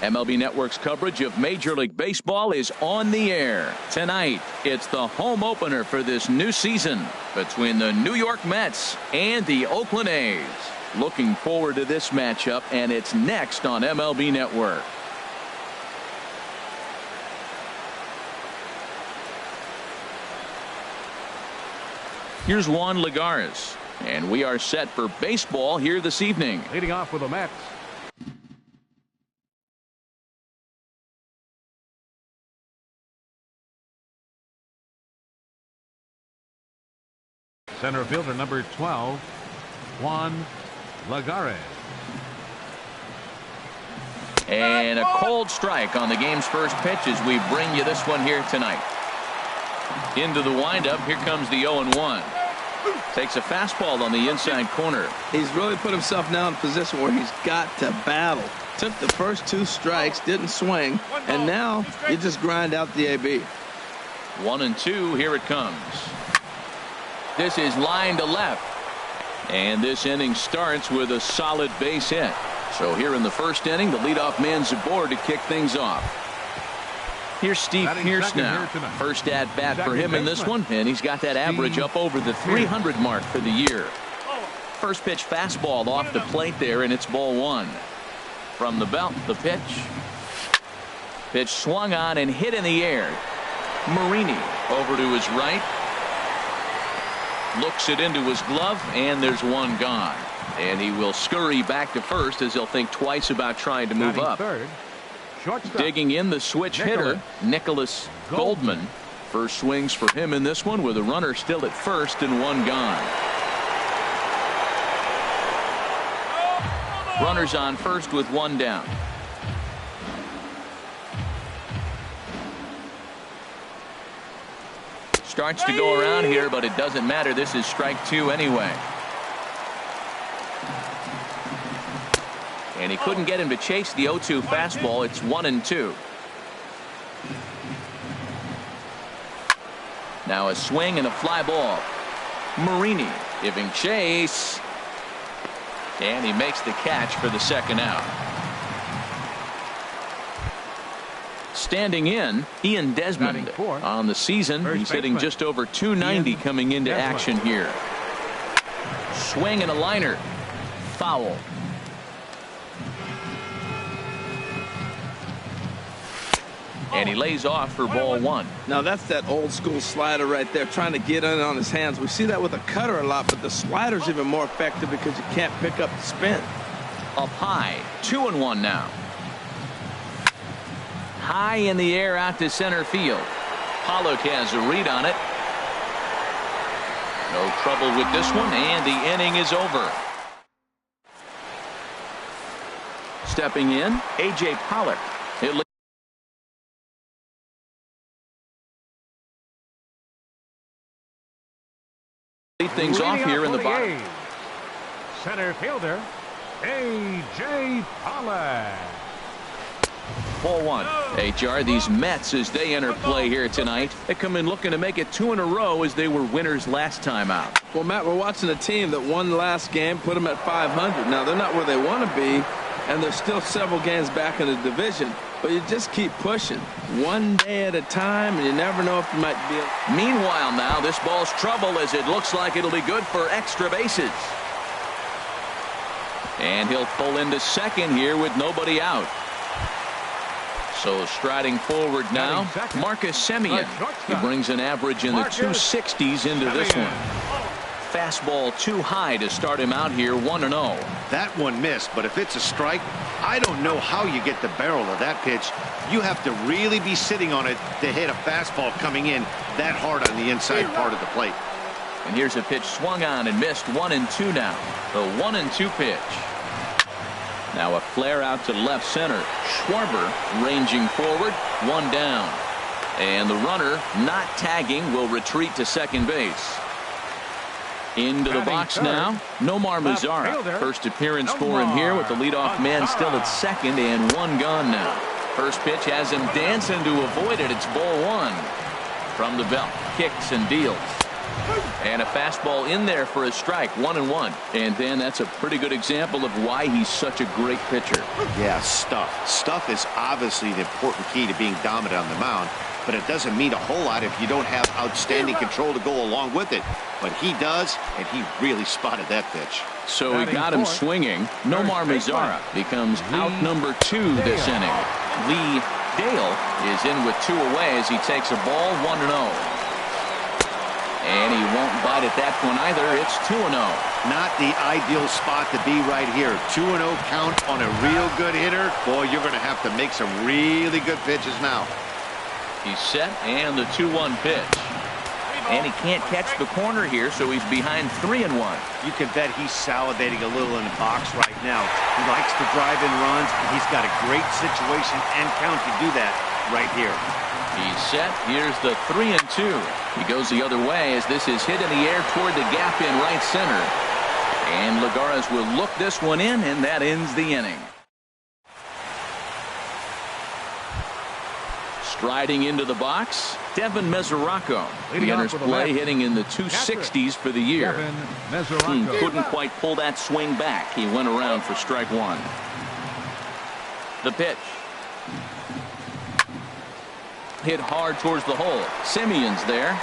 MLB Network's coverage of Major League Baseball is on the air. Tonight, it's the home opener for this new season between the New York Mets and the Oakland A's. Looking forward to this matchup, and it's next on MLB Network. Here's Juan Lagares, and we are set for baseball here this evening. Leading off with the Mets. Center fielder number 12, Juan Lagares. And a cold strike on the game's first pitch as we bring you this one here tonight. Into the windup, here comes the 0-1. Takes a fastball on the inside corner. He's really put himself now in a position where he's got to battle. Took the first 2 strikes, didn't swing, and now you just grind out the AB. 1-2, here it comes. This is line to left. And this inning starts with a solid base hit. So here in the first inning, the leadoff man's aboard to kick things off. Here's Steve Pearce now. First at bat for him in this one, and he's got that average up over the 300 mark for the year. First pitch fastball off the plate there, and it's ball 1. From the belt, the pitch. Pitch swung on and hit in the air. Marini over to his right. Looks it into his glove, and there's one gone. And he will scurry back to first as he'll think twice about trying to move up. Digging in the switch hitter, Nicholas Goldman. First swings for him in this one with a runner still at first and one gone. Runners on first with one down. Starts to go around here, but it doesn't matter. This is strike 2 anyway. And he couldn't get him to chase the 0-2 fastball. It's 1-2. Now a swing and a fly ball. Marini giving chase. And he makes the catch for the second out. Standing in, Ian Desmond on the season. He's hitting just over 290 coming into action here. Swing and a liner. Foul. And he lays off for ball 1. Now that's that old school slider right there, trying to get in on his hands. We see that with a cutter a lot, but the slider's even more effective because you can't pick up the spin. Up high, 2-1 now. High in the air out to center field. Pollock has a read on it. No trouble with this one, and the inning is over. Stepping in, A.J. Pollock. Lead things off here in the bottom. Center fielder, A.J. Pollock. Ball one. HR, these Mets, as they enter play here tonight, they come in looking to make it 2 in a row as they were winners last time out. Well, Matt, we're watching a team that won the last game, put them at 500. Now, they're not where they want to be, and there's still several games back in the division, but you just keep pushing one day at a time, and you never know if you might be. Meanwhile, now, this ball's trouble as it looks like it'll be good for extra bases. And he'll pull into second here with nobody out. So striding forward now, Marcus Semien. He brings an average in the 260s into this one. Fastball too high to start him out here 1-0. That one missed, but if it's a strike, I don't know how you get the barrel of that pitch. You have to really be sitting on it to hit a fastball coming in that hard on the inside part of the plate. And here's a pitch swung on and missed. 1-2 now. The 1-2 pitch. Now a flare out to left center. Schwarber ranging forward. 1 down. And the runner not tagging will retreat to second base. Into the box now, Nomar Mazara. First appearance for him here with the leadoff man still at second and 1 gone now. First pitch has him dancing to avoid it. It's ball 1. From the belt, kicks and deals. And a fastball in there for a strike, 1-1. And then that's a pretty good example of why he's such a great pitcher. Yeah, stuff. Stuff is obviously the important key to being dominant on the mound, but it doesn't mean a whole lot if you don't have outstanding control to go along with it. But he does, and he really spotted that pitch. So he got him swinging. Nomar Mazara becomes out number 2 this inning. Lee Dale is in with 2 away as he takes a ball 1-0. And he won't bite at that one either. It's 2-0. Not the ideal spot to be right here. 2-0 count on a real good hitter. Boy, you're going to have to make some really good pitches now. He's set, and the 2-1 pitch. And he can't catch the corner here, so he's behind 3-1. You can bet he's salivating a little in the box right now. He likes to drive in runs, and he's got a great situation and count to do that right here. He's set. Here's the 3-2. He goes the other way as this is hit in the air toward the gap in right center. And Lagares will look this one in, and that ends the inning. Striding into the box, Devin Mesoraco. He enters play hitting in the 260s for the year. Couldn't quite pull that swing back. He went around for strike 1. The pitch. Hit hard towards the hole. Semien's there.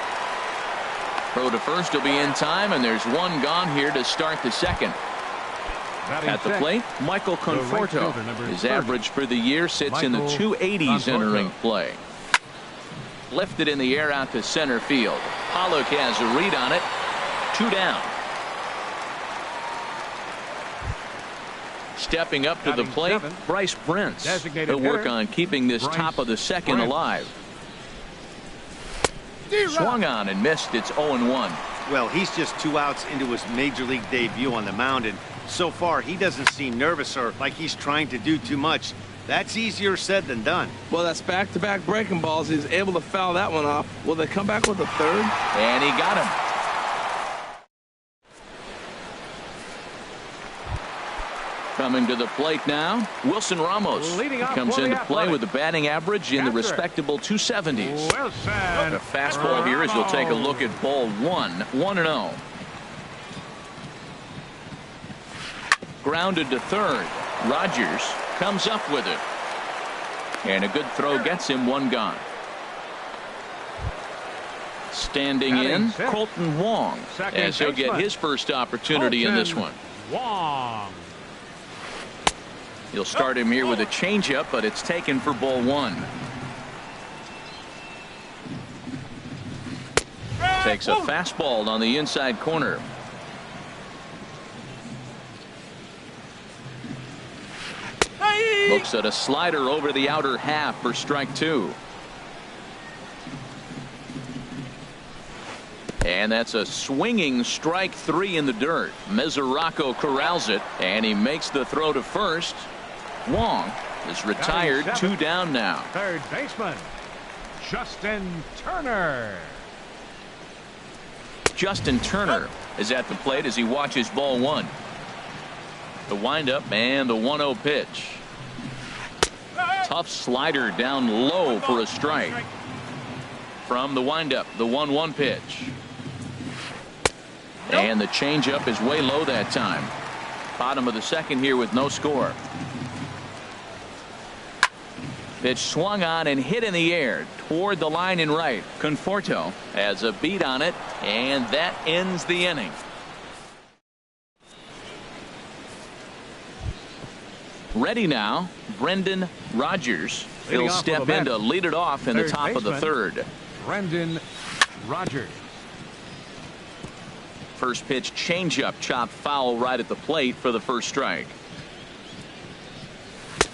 Throw to first will be in time, and there's 1 gone here to start the second. At the plate, Michael Conforto. His average for the year sits in the 280s entering play. Lifted in the air out to center field. Pollock has a read on it. 2 down. Stepping up to the plate, Bryce Brentz. He'll work on keeping this top of the second alive. Swung on and missed. It's 0-1. Well, he's just 2 outs into his major league debut on the mound, and so far he doesn't seem nervous or like he's trying to do too much. That's easier said than done. Well, that's back-to-back breaking balls. He's able to foul that one off. Will they come back with a third? And he got him. Coming to the plate now, Wilson Ramos. He comes into play with a batting average in the respectable 270s. The fastball here as we'll take a look at ball 1. 1-0. Grounded to third. Rogers comes up with it. And a good throw gets him 1 gone. Standing in, Colton Wong, as he'll get his first opportunity in this one. Wong. He'll start him here with a changeup, but it's taken for ball 1. Takes a fastball on the inside corner. Looks at a slider over the outer half for strike 2. And that's a swinging strike 3 in the dirt. Mesoraco corrals it, and he makes the throw to first. Wong is retired. 2 down now. Third baseman, Justin Turner. Justin Turner is at the plate as he watches ball one. The windup and the 1-0 pitch. Tough slider down low for a strike. From the windup, the 1-1 pitch. And the changeup is way low that time. Bottom of the second here with no score. Pitch swung on and hit in the air toward the line in right. Conforto has a beat on it, and that ends the inning. Ready now, Brendan Rodgers. He'll step in to lead it off in the top of the third. Brendan Rodgers. First pitch changeup chopped foul right at the plate for the first strike.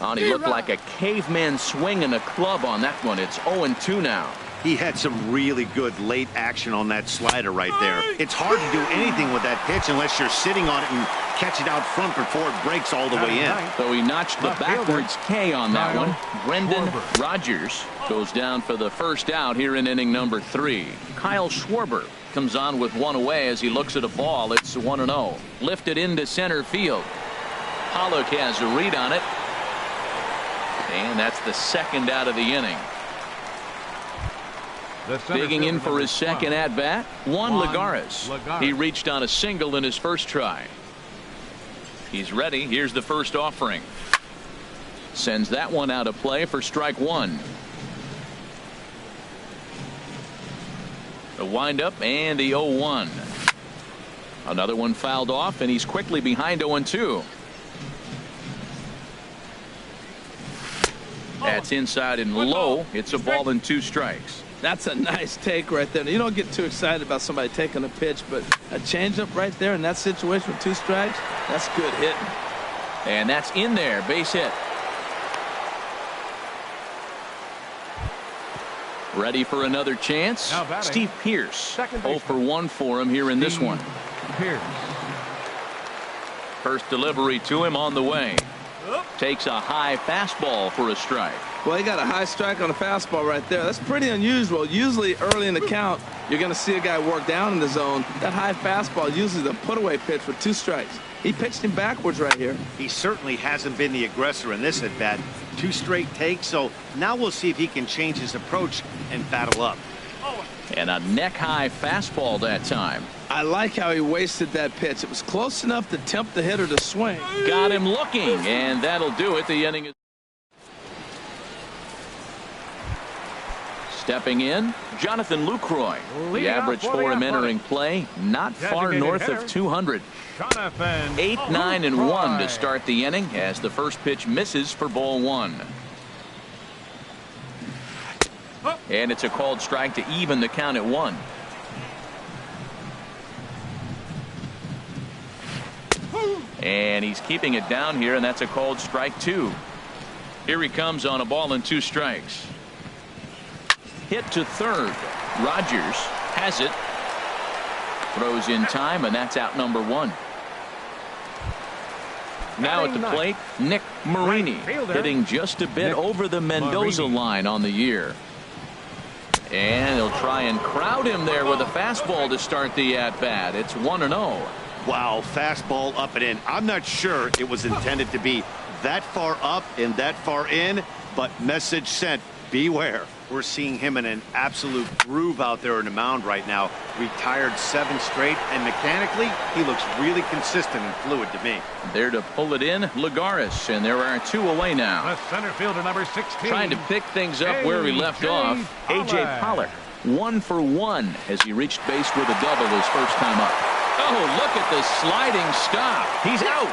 Oh, he looked like a caveman swinging a club on that one. It's 0-2 now. He had some really good late action on that slider right there. It's hard to do anything with that pitch unless you're sitting on it and catch it out front before it breaks all the way in. So he notched the backwards K on that one. Brendan Rodgers goes down for the first out here in inning number 3. Kyle Schwarber comes on with one away as he looks at a ball. It's 1-0. Lifted into center field. Pollock has a read on it. And that's the second out of the inning. Digging in for his second at bat, Juan Lagares. He reached on a single in his first try. He's ready. Here's the first offering. Sends that one out of play for strike one. The windup and the 0-1. Another one fouled off, and he's quickly behind 0-2. That's inside and low. It's a ball and 2 strikes. That's a nice take right there. You don't get too excited about somebody taking a pitch, but a changeup right there in that situation with 2 strikes, that's good hitting. And that's in there. Base hit. Ready for another chance. Steve Pearce. 0 for 1 for him here in this one. Pearce. First delivery to him on the way. Takes a high fastball for a strike. Well, he got a high strike on a fastball right there. That's pretty unusual. Usually early in the count, you're going to see a guy work down in the zone. That high fastball is usually the put-away pitch for 2 strikes. He pitched him backwards right here. He certainly hasn't been the aggressor in this at-bat. 2 straight takes, so now we'll see if he can change his approach and battle up. And a neck-high fastball that time. I like how he wasted that pitch. It was close enough to tempt the hitter to swing. Got him looking, and that'll do it. The inning is stepping in, Jonathan Lucroy. The average for him entering play, not far north of 200. 8, 9, and 1 to start the inning as the first pitch misses for ball 1. And it's a called strike to even the count at 1. And he's keeping it down here, and that's a called strike 2. Here he comes on a ball and 2 strikes. Hit to third. Rodgers has it. Throws in time, and that's out number 1. Now at the plate, Nick Marini, hitting just a bit over the Mendoza line on the year. And he'll try and crowd him there with a fastball to start the at-bat. It's 1-0. Wow, fastball up and in. I'm not sure it was intended to be that far up and that far in, but message sent, beware. We're seeing him in an absolute groove out there in the mound right now. Retired 7 straight, and mechanically, he looks really consistent and fluid to me. There to pull it in, Lagares, and there are 2 away now. The center fielder, number 16. Trying to pick things up where he left off. A.J. Pollock, 1 for 1 as he reached base with a double his first time up. Oh, look at the sliding stop. He's out.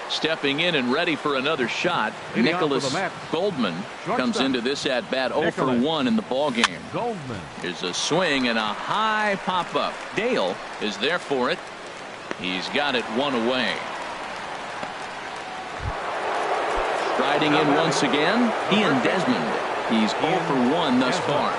Stepping in and ready for another shot, Nicholas Goldman comes into this at-bat 0 for 1 in the ballgame. Goldman. There's a swing and a high pop-up. Dale is there for it. He's got it 1 away. Striding in once again, Ian Desmond. He's 0 for 1 thus far.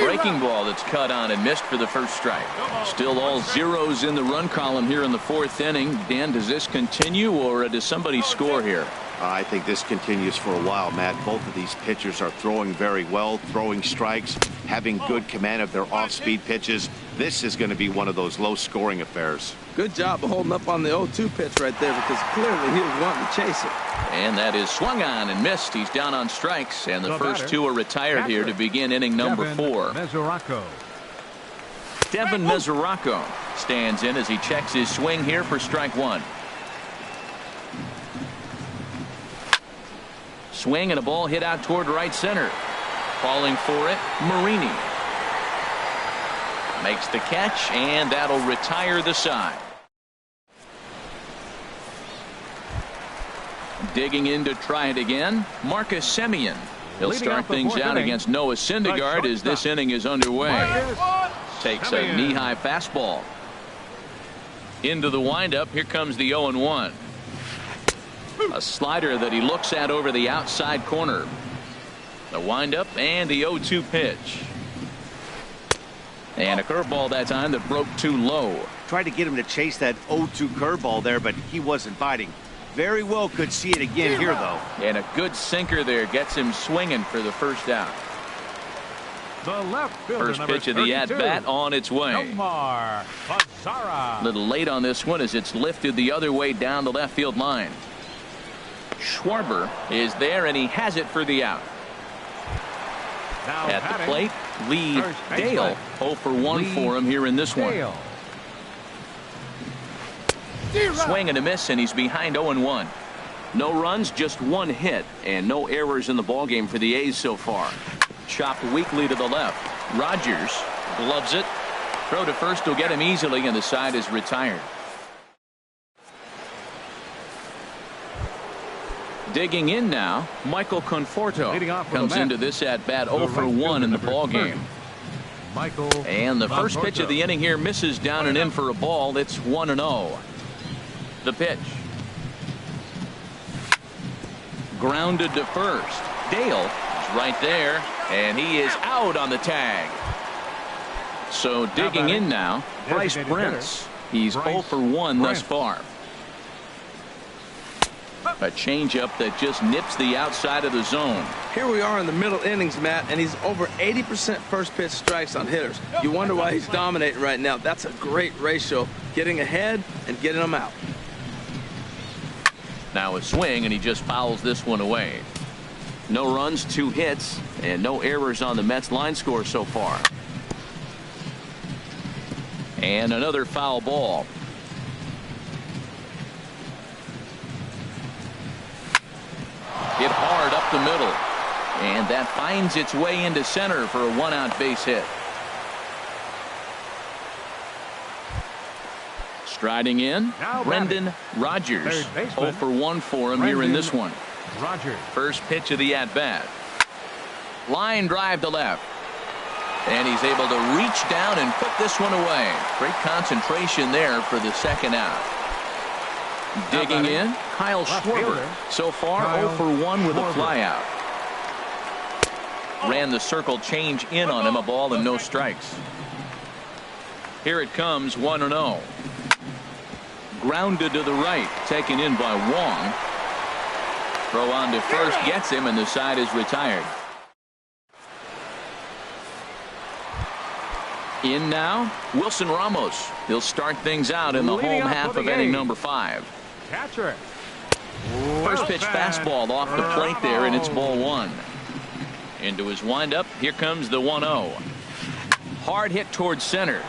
Breaking ball that's cut on and missed for the first strike. Still all zeros in the run column here in the fourth inning. Dan, does this continue, or does somebody score here? I think this continues for a while, Matt. Both of these pitchers are throwing very well, throwing strikes, having good command of their off-speed pitches. This is going to be one of those low-scoring affairs. Good job of holding up on the 0-2 pitch right there, because clearly he was wanting to chase it. And that is swung on and missed. He's down on strikes, and the first two are retired here to begin inning number 4. Devin Mesoraco stands in as he checks his swing here for strike 1. Swing and a ball hit out toward right center. Falling for it, Marini. Makes the catch, and that'll retire the side. Digging in to try it again, Marcus Semien. He'll start things out against Noah Syndergaard as this inning is underway. Takes a knee-high fastball. Into the windup, here comes the 0-1. A slider that he looks at over the outside corner. The windup and the 0-2 pitch. And a curveball that time that broke too low. Tried to get him to chase that 0-2 curveball there, but he wasn't biting. Very well could see it again here, though. And a good sinker there gets him swinging for the first out. First pitch of the at-bat on its way. A little late on this one as it's lifted the other way down the left field line. Schwarber is there, and he has it for the out. At the plate, Lee Dale. 0 for 1 for him here in this one. Swing and a miss, and he's behind 0-1. No runs, just 1 hit, and no errors in the ballgame for the A's so far. Chopped weakly to the left. Rogers gloves it. Throw to first will get him easily, and the side is retired. Digging in now, Michael Conforto comes into this at bat 0 for 1 in the ball game. And the first pitch of the inning here misses down and in for a ball. It's 1-0. The pitch. Grounded to first. Dale is right there, and he is out on the tag. So digging in now, Bryce Prince. He's 0 for 1 thus far. A changeup that just nips the outside of the zone. Here we are in the middle innings, Matt, and he's over 80% first pitch strikes on hitters. You wonder why he's dominating right now. That's a great ratio, getting ahead and getting them out. Now a swing, and he just fouls this one away. No runs, 2 hits, and no errors on the Mets line score so far. And another foul ball. Hit hard up the middle, and that finds its way into center for a 1-out base hit. Striding in, Brendan Rodgers. 0 for 1 for him here in this one. First pitch of the at-bat. Line drive to left. And he's able to reach down and put this one away. Great concentration there for the second out. Digging in, Kyle Schwarber. So far 0 for 1 with a flyout. Ran the circle change in on him, a ball and no strikes. Here it comes, 1-0. Grounded to the right, taken in by Wong. Throw on to first, gets him, and the side is retired. In now, Wilson Ramos. He'll start things out in the home half of inning number 5. Catcher. First pitch fastball off the plate there, and it's ball 1. Into his windup, here comes the 1-0. Hard hit towards center.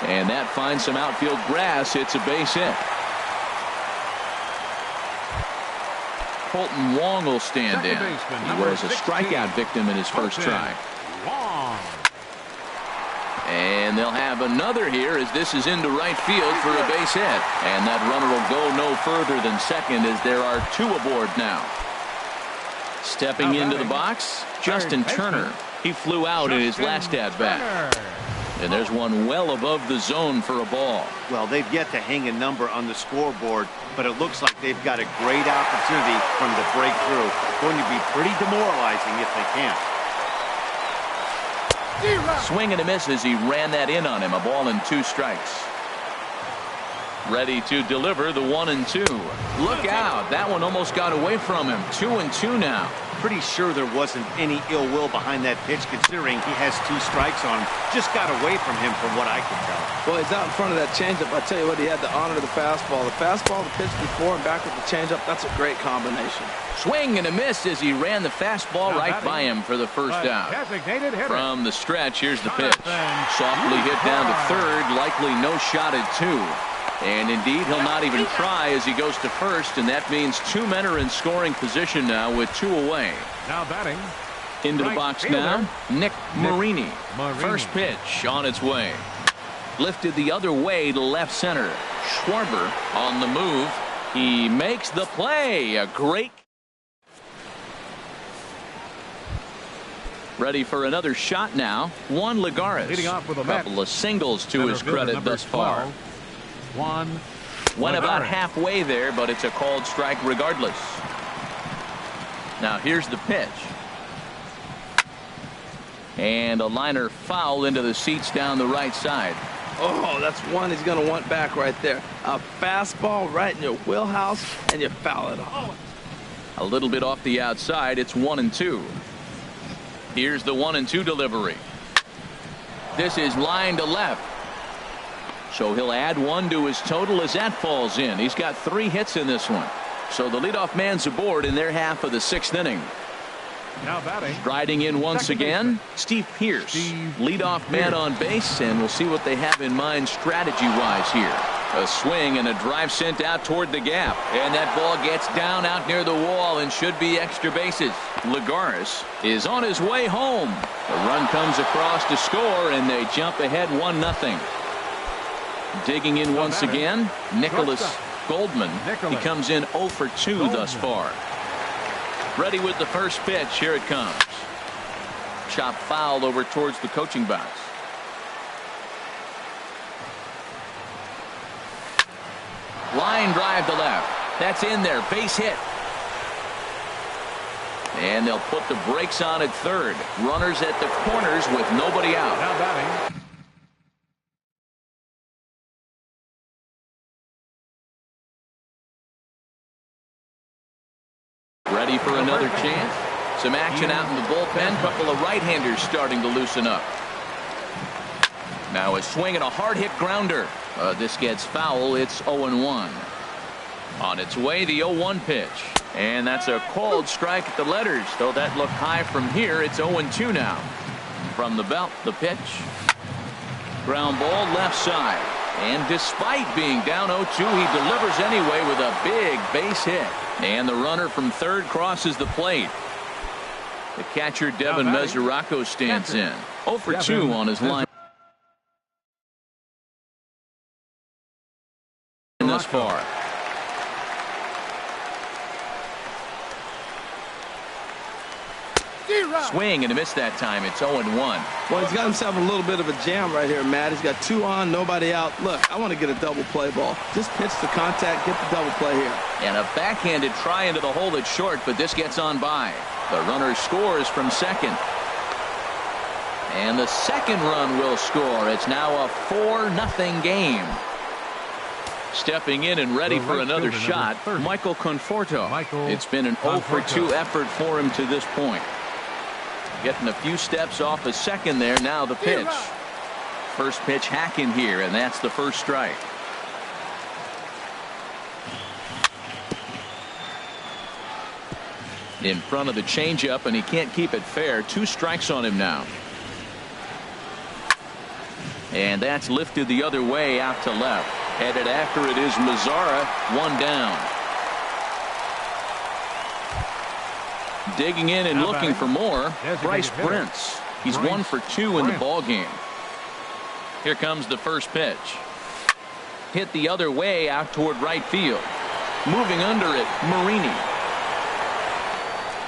And that finds some outfield grass. It's a base hit. Colton Wong will stand in. He was a strikeout victim in his first try. And they'll have another here as this is into right field for a base hit. And that runner will go no further than second as there are 2 aboard now. Stepping into the box, Justin Turner. He flew out in his last at-bat. And there's one well above the zone for a ball. Well, they've yet to hang a number on the scoreboard, but it looks like they've got a great opportunity from the breakthrough. Going to be pretty demoralizing if they can't. Swing and a miss as he ran that in on him. A ball and 2 strikes. Ready to deliver the 1-2. Look out. That one almost got away from him. 2-2 now. Pretty sure there wasn't any ill will behind that pitch, considering he has 2 strikes on him. Just got away from him from what I can tell. Well, he's out in front of that changeup. I tell you what, he had to honor the fastball. The fastball, the pitch before, and back with the changeup. That's a great combination. Swing and a miss as he ran the fastball right by him for the first out. From the stretch, here's the pitch. Softly hit down to third, likely no shot at 2. And indeed, he'll not even try as he goes to first, and that means 2 men are in scoring position now with 2 away. Now batting. Into the box now, Nick Marini. First pitch on its way. Lifted the other way to left center. Schwarber on the move. He makes the play. A great. Ready for another shot now. Juan Lagares. Leading off with a couple of singles to his credit thus far. 1. Went about halfway there, but it's a called strike regardless. Now here's the pitch. And a liner foul into the seats down the right side. Oh, that's one he's going to want back right there. A fastball right in your wheelhouse, and you foul it off. A little bit off the outside. It's 1-2. Here's the 1-2 delivery. This is line to left. So he'll add 1 to his total as that falls in. He's got 3 hits in this one. So the leadoff man's aboard in their half of the 6th inning. Now batting. Striding in once again, Steve Pearce. Leadoff man on base, and we'll see what they have in mind strategy-wise here. A swing and a drive sent out toward the gap. And that ball gets down out near the wall and should be extra bases. Lagares is on his way home. The run comes across to score, and they jump ahead 1-0. Digging in once again, Nicholas Goldman. He comes in 0 for 2 thus far. Ready with the first pitch. Here it comes. Chop foul over towards the coaching box. Line drive to left. That's in there. Base hit. And they'll put the brakes on at third. Runners at the corners with nobody out. Now batting. Ready for another chance. Some action out in the bullpen. Couple of right-handers starting to loosen up. Now a swing and a hard hit grounder. This gets foul. It's 0-1. On its way, the 0-1 pitch. And that's a called strike at the letters. Though that looked high from here, it's 0-2 now. From the belt, the pitch. Ground ball left side. And despite being down 0-2, he delivers anyway with a big base hit. And the runner from third crosses the plate. The catcher, Devin Mesoraco, stands in. 0 for 2 on his line thus far. Swing and a miss that time. It's 0-1. Well, he's got himself a little bit of a jam right here, Matt. He's got 2 on, nobody out. Look, I want to get a double play ball. Just pitch the contact, get the double play here. And a backhanded try into the hole that's short, but this gets on by. The runner scores from second. And the second run will score. It's now a 4-0 game. Stepping in and ready for another shot, Michael Conforto. It's been an 0 for 2 effort for him to this point. Getting a few steps off a second there. Now the pitch. First pitch hacking here, and that's the first strike. In front of the changeup, and he can't keep it fair. 2 strikes on him now. And that's lifted the other way out to left. Headed after it is Mazzara. 1 down. Digging in and looking for more. Bryce Prince. He's 1 for 2 in the ball game. Here comes the first pitch. Hit the other way out toward right field. Moving under it, Marini.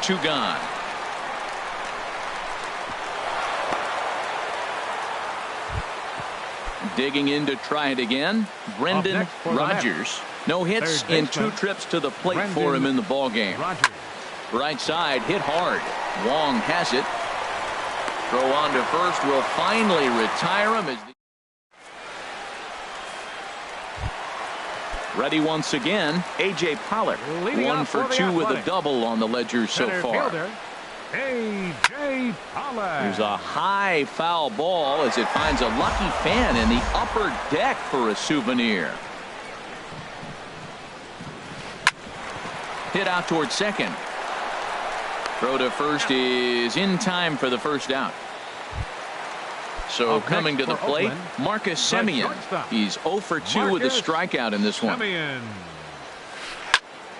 2 gone. Digging in to try it again, Brendan Rodgers. No hits in 2 trips to the plate for him in the ball game. Right side hit hard. Wong has it. Throw on to first will finally retire him. Ready once again, A.J. Pollard. 1 for 2 with a double on the ledger so far. A.J. Pollard. Here's a high foul ball as it finds a lucky fan in the upper deck for a souvenir. Hit out towards second. Throw to first is in time for the first out. So coming to the plate, Marcus Semien. He's 0 for 2 with a strikeout in this one.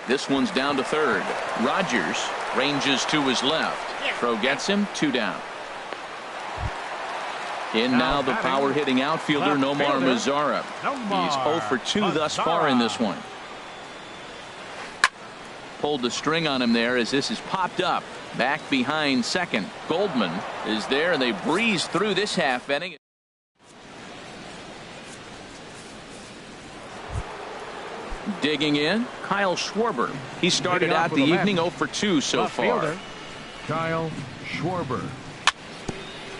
This one's down to third. Rogers ranges to his left. Throw gets him, 2 down. In now the power hitting outfielder Nomar Mazara. He's 0 for 2 thus far in this one. Pulled the string on him there as this is popped up. Back behind second. Goldman is there, and they breeze through this half inning. Digging in, Kyle Schwarber. He started out the evening 0 for 2 so far. Kyle Schwarber.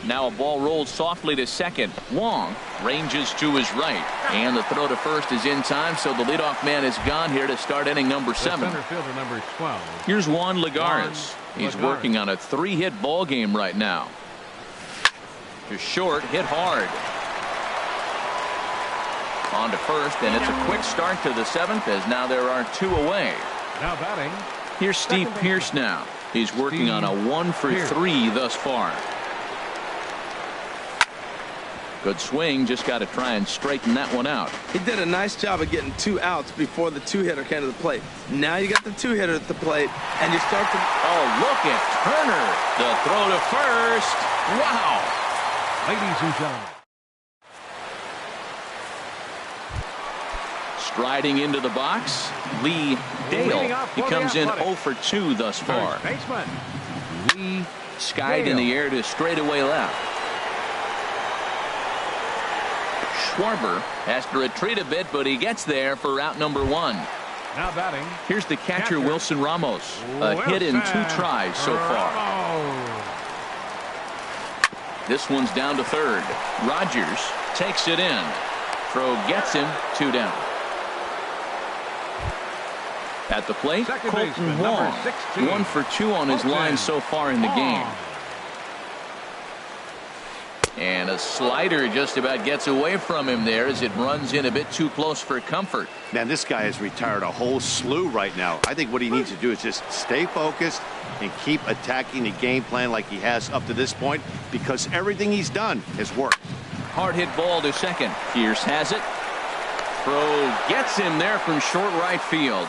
Now a ball rolled softly to second. Wong ranges to his right. And the throw to first is in time, so the leadoff man is gone here to start inning number 7. Center fielder number 12. Here's Juan Lagares. He's working on a 3-hit ball game right now. To short, hit hard. On to first, and it's a quick start to the 7th as now there are 2 away. Now batting. Here's Steve Pearce now. He's working on a 1 for 3 thus far. Good swing, just got to try and straighten that one out. He did a nice job of getting 2 outs before the 2-hitter came to the plate. Now you got the 2-hitter at the plate, and you start to... Oh, look at Turner. The throw to first. Wow. Ladies and gentlemen. Striding into the box, Lee Dale. He comes in 0 for 2 thus far. Baseman Lee Skied in the air to straightaway left. Schwarber has to retreat a bit, but he gets there for out number 1. Now batting. Here's the catcher Wilson Ramos. A hit in 2 tries so far. This one's down to third. Rogers takes it in. Throw gets him, 2 down. At the plate, Colton Wong. 1 for 2 on his line so far in the game. And a slider just about gets away from him there as it runs in a bit too close for comfort. Man, this guy has retired a whole slew right now. I think what he needs to do is just stay focused and keep attacking the game plan like he has up to this point, because everything he's done has worked. Hard hit ball to second. Pierce has it. Throw gets him there from short right field.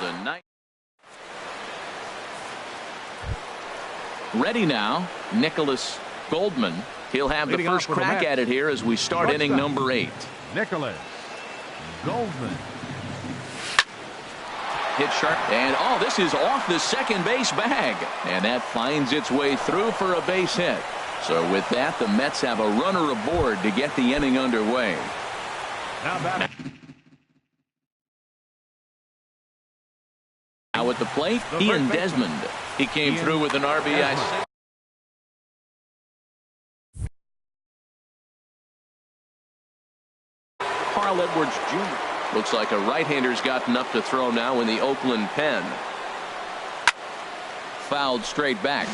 Ready now, Nicholas Goldman. He'll have the first crack at it here as we start inning number 8. Nicholas Goldman. Hit sharp, and oh, this is off the second base bag, and that finds its way through for a base hit. So with that, the Mets have a runner aboard to get the inning underway. Now at the plate, Ian Desmond. He came through with an RBI. Carl Edwards Jr. Looks like a right-hander's gotten up to throw now in the Oakland pen. Fouled straight back.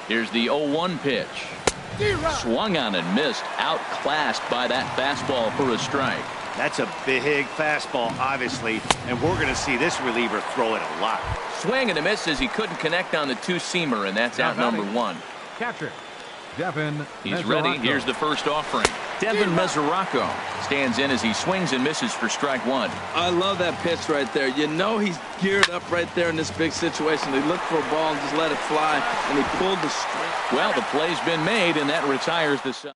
Here's the 0-1 pitch. Swung on and missed. Outclassed by that fastball for a strike. That's a big fastball, obviously, and we're going to see this reliever throw it a lot. Swing and a miss as he couldn't connect on the 2-seamer, and that's out number 1. Catcher Devin. He's ready. Here's the first offering. Devin Mesoraco stands in as he swings and misses for strike 1. I love that pitch right there. You know he's geared up right there in this big situation. He looked for a ball and just let it fly, and he pulled the string. Well, the play's been made, and that retires the side.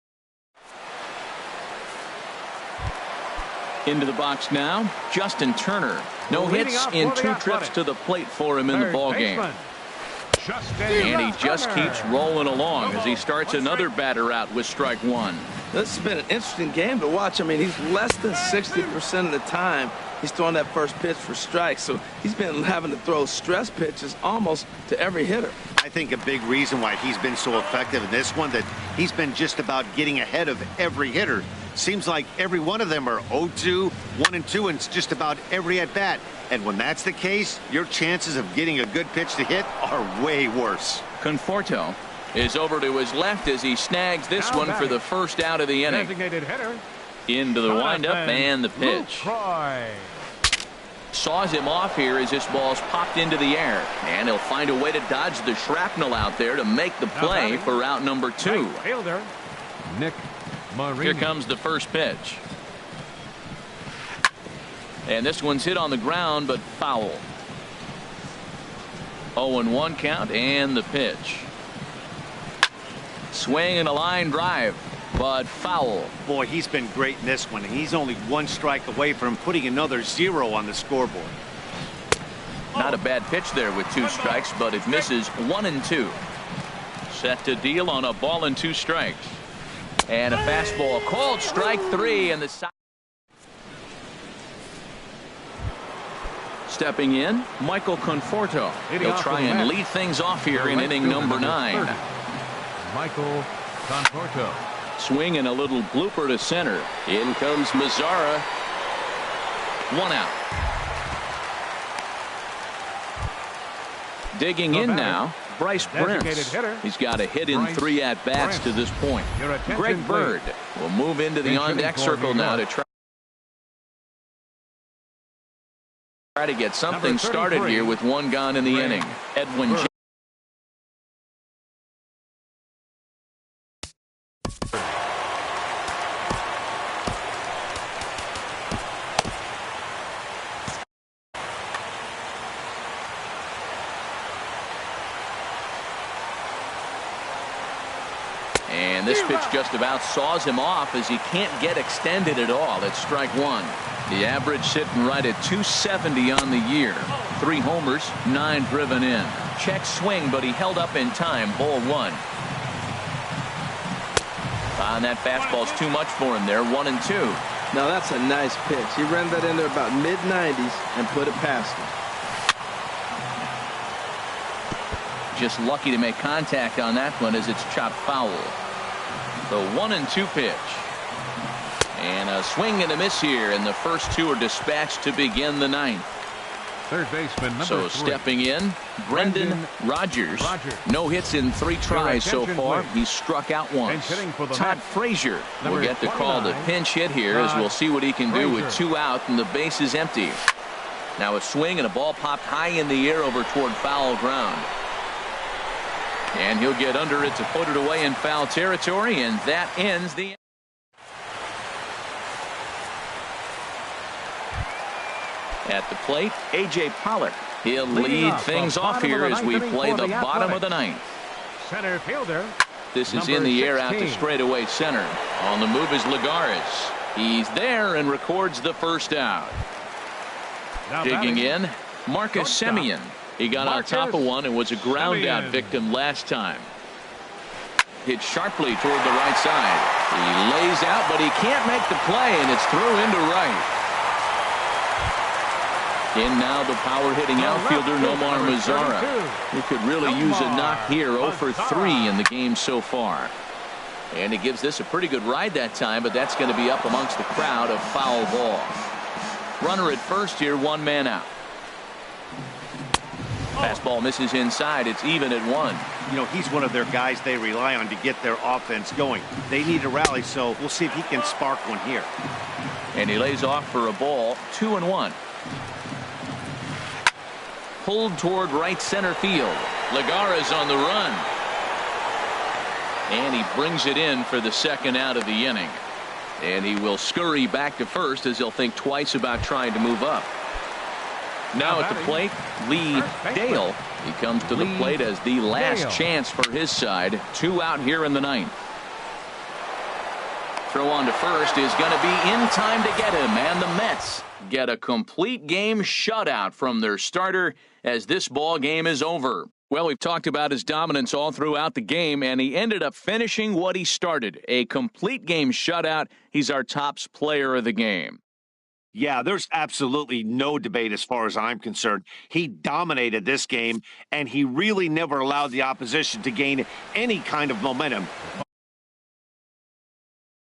Into the box now, Justin Turner. No hits in 2 trips to the plate for him in the ballgame. And he just keeps rolling along as he starts another batter out with strike 1. This has been an interesting game to watch. I mean, he's less than 60% of the time he's throwing that first pitch for strikes. So he's been having to throw stress pitches almost to every hitter. I think a big reason why he's been so effective in this one, that he's been just about getting ahead of every hitter. Seems like every one of them are 0-2, 1-2, and it's just about every at-bat. And when that's the case, your chances of getting a good pitch to hit are way worse. Conforto is over to his left as he snags this one for the first out of the inning. Designated hitter. Into the windup and the pitch. Saws him off here as this ball's popped into the air. And he'll find a way to dodge the shrapnel out there to make the play for out number 2. Right fielder, Nick Marini. Here comes the first pitch. And this one's hit on the ground, but foul. 0-1 count and the pitch. Swing and a line drive, but foul. Boy, he's been great in this one. He's only one strike away from putting another 0 on the scoreboard. Not a bad pitch there with 2 strikes, but it misses 1-2. Set to deal on a ball and 2 strikes. And a fastball called strike 3, and the side. Stepping in, Michael Conforto. He'll try and lead things off here in inning number 9. Michael Conforto. Swing and a little blooper to center. In comes Mazzara. 1 out. Digging in now, Bryce Prince. He's got a hit in 3 at-bats to this point. Greg Bird will move into the on-deck circle now to try to get something started here with 1 gone in the inning. Edwin J. And this pitch just about saws him off as he can't get extended at all. It's strike 1. The average sitting right at 270 on the year. 3 homers, 9 driven in. Check swing, but he held up in time. Ball 1. And that fastball's too much for him there. 1-2. Now that's a nice pitch. He ran that in there about mid-90s and put it past him. Just lucky to make contact on that one as it's chopped foul. The 1-2 pitch. And a swing and a miss here, and the first 2 are dispatched to begin the 9th. Third baseman number 3. So stepping in, Brendan Rodgers. No hits in 3 tries so far. He's struck out once. Todd Frazier will get the call to pinch hit here, as we'll see what he can do with 2 out and the base is empty. Now a swing and a ball popped high in the air over toward foul ground. And he'll get under it to put it away in foul territory, and that ends the. At the plate, A.J. Pollock. He'll lead things off here as we play the bottom of the 9th. Center fielder. This is in the air out to straightaway center. On the move is Lagares. He's there and records the first out. Digging in, Marcus Semien. He got on top of one and was a ground out victim last time. Hit sharply toward the right side. He lays out, but he can't make the play, and it's through into right. In now the power hitting outfielder Nomar Mazzara. He could really use a knock here. 0 for 3 in the game so far. And he gives this a pretty good ride that time, but that's going to be up amongst the crowd. A foul ball. Runner at first here, 1 man out. Fastball misses inside. It's even at 1. You know, he's one of their guys they rely on to get their offense going. They need a rally, so we'll see if he can spark one here. And he lays off for a ball. 2-1. Pulled toward right center field. Lagares on the run. And he brings it in for the second out of the inning. And he will scurry back to first as he'll think twice about trying to move up. Now at the plate, Lee Dale. He comes to the plate as the last chance for his side. 2 out here in the 9th. Throw on to first is going to be in time to get him. And the Mets get a complete game shutout from their starter as this ball game is over. Well, we've talked about his dominance all throughout the game, and he ended up finishing what he started, a complete game shutout. He's our top player of the game. Yeah, there's absolutely no debate as far as I'm concerned. He dominated this game, and he really never allowed the opposition to gain any kind of momentum.